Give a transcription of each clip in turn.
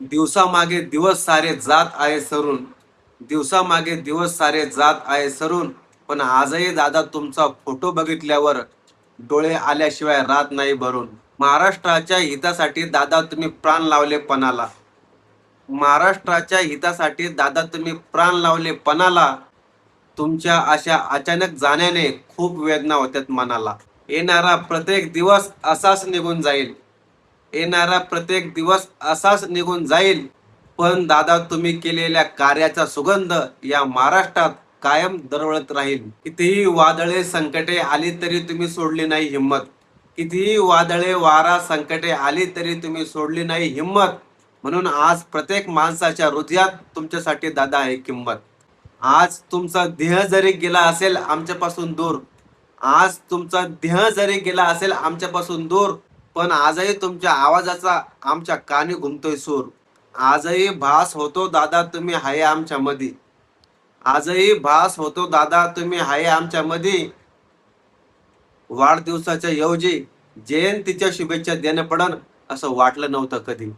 दिवसामागे दिवस सारे जात आहे सरून, दिवसामागे दिवस सारे जात आहे सरून, पण आजही दादा तुमचा फोटो बघितल्यावर डोळे आल्याशिवाय राहत नाही भरून. महाराष्ट्राच्या हितासाठी दादा तुम्ही प्राण लावले पणाला, महाराष्ट्राच्या हितासाठी दादा तुम्ही प्राण लावले पणाला. तुमच्या अशा अचानक जाण्याने खूप वेदना होत्यात मनाला. येणारा प्रत्येक दिवस असाच निघून जाईल, येणारा प्रत्येक दिवस असाच निघून जाईल, पण दादा तुम्ही केलेल्या कार्याचा सुगंध या महाराष्ट्रात कायम दरवळत राहील. कितीही वादळे संकटे आली तरी तुम्ही सोडली नाही हिंमत, कितीही वादळे वारा संकटे आली तरी तुम्ही सोडली नाही हिंमत. म्हणून आज प्रत्येक माणसाच्या हृदयात तुमच्यासाठी दादा आहे किंमत. आज तुमचा देह जरी गेला असेल आमच्यापासून दूर, आज तुमचा देह जरी गेला असेल आमच्यापासून दूर, पण आजही तुमच्या आवाजाचा आमच्या कानी घुमतोय सूर. आजही भास होतो दादा तुम्ही हाय आमच्या मधी, आजही भास होतो दादा तुम्ही हाय आमच्या मधी. वाढदिवसाच्या ऐवजी जयंतीच्या शुभेच्छा देणं पडन असं वाटलं नव्हतं कधी.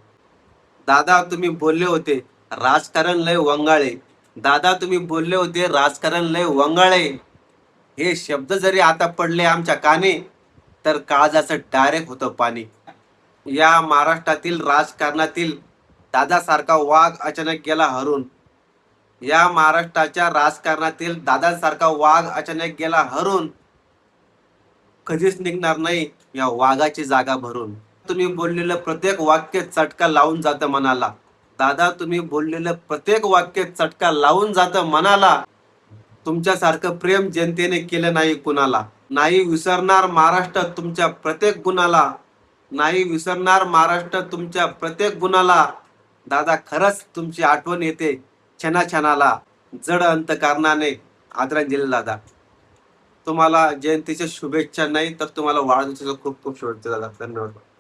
दादा तुम्ही बोलले होते राजकारण लय वंगाळे, दादा तुम्ही बोलले होते राजकारण लय वंगाळे. हे शब्द जरी आता पडले आमच्या कानी तर काळजाचं डायरेक्ट होतं पाणी. या महाराष्ट्रातील राजकारणातील दादासारखा वाघ अचानक गेला हरून, या महाराष्ट्राच्या राजकारणातील दादासारखा वाघ अचानक गेला हरून. कधीच निघणार नाही या वाघाची जागा भरून. तुम्ही बोललेलं प्रत्येक वाक्य चटका लावून जातं मनाला, दादा तुम्ही बोललेलं प्रत्येक वाक्य चटका लावून जातं मनाला. तुमच्यासारखं प्रेम जनतेने केलं नाही कुणाला. नाही विसरणार महाराष्ट्र तुमच्या प्रत्येक गुणाला, नाही विसरणार महाराष्ट्र तुमच्या प्रत्येक गुणाला. दादा खरंच तुमची आठवण येते क्षणाक्षणाला. जड अंतकरणाने आदरांजली दादा. तुम्हाला जयंतीच्या शुभेच्छा नाही तर तुम्हाला वाढदिवसाच्या खूप खूप शुभेच्छा दादा. धन्यवाद.